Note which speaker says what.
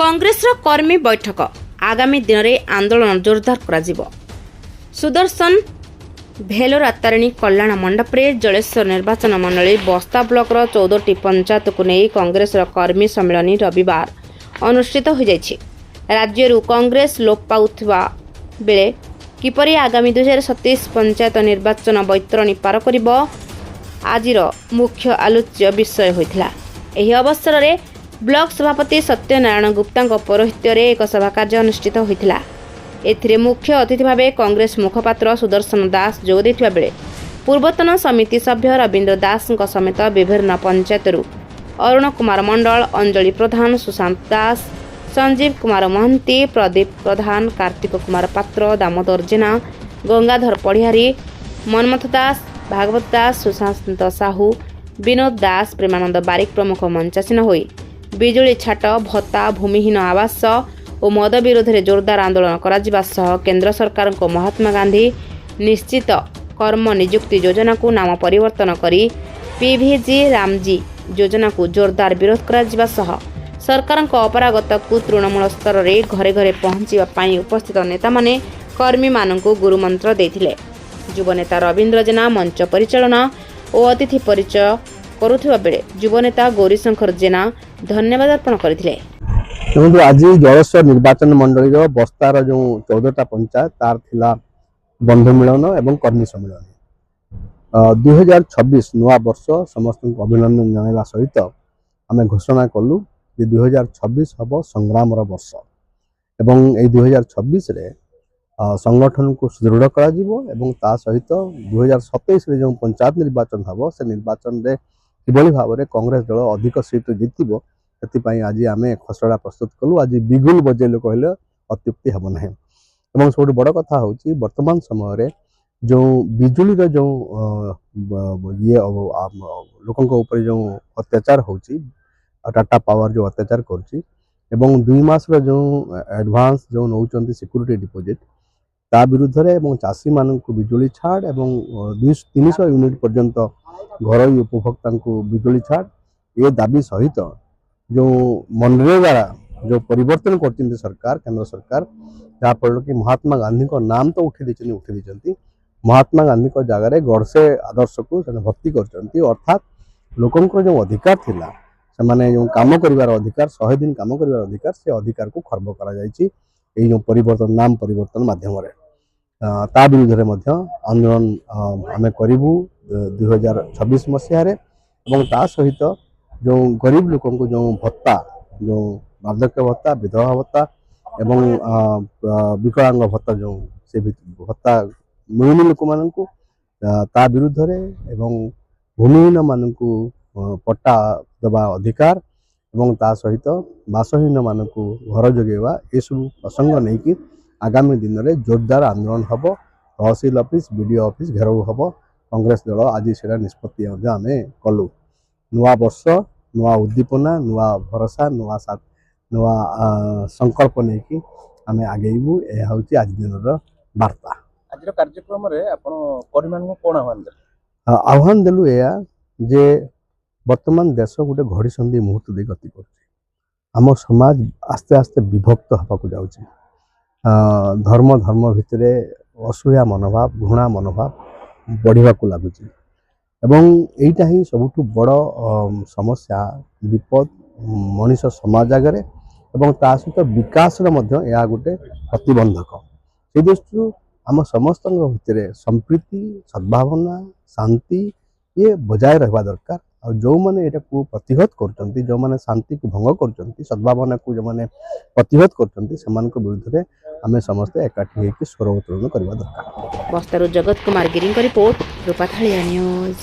Speaker 1: कांग्रेसर कर्मी बैठक आगामी दिन में आंदोलन जोरदार करा सुदर्शन भेलो रातारिणी कल्याण मंडप रे जलेश्वर निर्वाचन मंडली बस्ता ब्लॉक 14टी पंचायत को नहीं कांग्रेस कर्मी सम्मेलन रविवार अनुष्ठित हो जाइछि। राज्य कांग्रेस लोप पाउथिबा बेले किपरि आगामी 2027 पंचायत निर्वाचन बैतरणी पार करिबो आजिर मुख्य आलोच्य विषय होइथिला। एही अवसर रे ब्लॉक सभापति सत्यनारायण गुप्ता पौरोहित्य रे एक सभा कार्य अनुष्ठित होइथिला। एथिरे मुख्य अतिथि भावे कांग्रेस मुखपात्र सुदर्शन दास जोग दैथिबा बेले पूर्वतन समिति सभ्य रविंद्र दास समेत विभिन्न पंचायतरू अरुण कुमार मंडल, अंजलि प्रधान, सुशांत दास, संजीव कुमार महंती, प्रदीप प्रधान, कार्तिक कुमार पात्र, दामोदर जेना, गंगाधर पढ़िहारी, मनमथ दास, भागवत दास, सुशांत साहू, विनोद दास, प्रेमानंद बारिक प्रमुख मंचासीन होई बिजुली छाट भत्ता, भूमिहीन आवास और मद विरोध में जोरदार आंदोलन करा सह केंद्र सरकार को महात्मा गांधी निश्चित कर्म नियुक्ति योजना को नाम परिवर्तन करी पीवीजी रामजी योजना को जोरदार विरोध करा सह सरकार अपरागत को तृणमूल स्तर में घरे घरे पहुंचाई उपस्थित नेता माने कर्मी मानक गुरुमंत्र देथिले। युवनेता रविंद्र जेना मंच परिचालना और अतिथि परिचय करुथिबा बेले युवनेता गौरीशंकर जेना धन्यवाद अर्पण करथिले।
Speaker 2: आज जलेश्वर निर्वाचन मंडल बस्तार जो 14टा पंचायत तार थिला बंधु मिलन एवं कर्मी सम्मेलन 2026 नुआ वर्ष समस्त अभिनंदन जनाइबा सहित आम घोषणा कलु जे 2026 हम संग्राम वर्ष एवं ए 2026 रे संगठन को सुदृढ़ करा जिवो एवं ता सहित 2027 रे जो पंचायत निर्वाचन हम से निर्वाचन रे किभली भाव में कांग्रेस दल अधिक सीट जितिबो से आज आम खसड़ा प्रस्तुत कलु। आज बिगुल बजेल कहले अत्युक्ति हम ना एवं सब बड़ कथा हूँ वर्तमान समय जो बिजुली जो ये लोकों ऊपर जो अत्याचार होची टाटा पावर जो अत्याचार करुच्ची एवं 2 मास जो एडवांस जो नौचंती सिक्यूरिटी डिपोजिट ता विरुद्ध में चाषी मान बिजुली छाड़ एवं 300 यूनिट पर्यंत घर उपभोक्ता बिजुली छाड़ ये दाबी सहित जो मनरेगा जो परिवर्तन कर सरकार केंद्र सरकार जहाँफल कि महात्मा गांधी को नाम तो उठे दी महात्मा गांधी को जगह गड़से आदर्श को भक्ति कर अर्थात लोकों जो अधिकार थिला से माने जो काम करिवार अधिकार 100 दिन काम करिवार अधिकार से अधिकार को खर्ब करा जायछि एई जो परिवर्तन नाम परिवर्तन माध्यम रे ता विरुद्ध रे मध्य आंदोलन आमे करिवु 2026 मसीह रे एवं ता सहित जो गरीब लोगों को जो भत्ता जो वार्धक्य भत्ता विधवा भत्ता एवं विकलांग भत्ता जो से भत्ता मिलुनी लोक मानक ता विरुद्ध रे एवं भूमिहीन मानक पट्टा देवा अधिकार एवं ता सहित बासहीन मानक घर जोगेवा ये सब प्रसंग नहीं कि आगामी दिन में जोरदार आंदोलन हम तहसील ऑफिस बीडीओ ऑफिस घेराव हम कांग्रेस दल आज से निष्पत्ति आम कलु। नुआ वर्ष नुआ उद्दीपना नुआ भरोसा नुआ साथ नुआ संकल्प नहीं कि आम आगेबू यह हूँ आज दिन वार्ता।
Speaker 3: आज कार्यक्रम कौन
Speaker 2: आह्वान देलु या जे वर्तमान देश गोटे घड़ी संधि मुहूर्त दे गति कर समाज आस्ते आस्ते विभक्त होगा जाऊँगी धर्म धर्म भितर असूया मनोभाव घृणा मनोभाव बढ़िया लगुच एवं यहीटा ही सबुठ बड़ समस्या विपद मनीष समाज आगे एवं ता सहित विकास यह गोटे प्रतिबंधक से दृष्टि आम समस्त भितर संप्रीति सद्भावना शांति ये बजाय रहा दरकार और जो मैंने यहाँ को प्रतिहत कर जो मैंने शांति को भंग कर सद्भावना को जो मैंने प्रतिहत कर विरुद्ध में आम समस्ते एकाठी होकर स्वर उत्तोलन करवा दरकार।
Speaker 1: बस्तारू जगत कुमार गिरी रिपोर्ट रूपाथालिया न्यूज।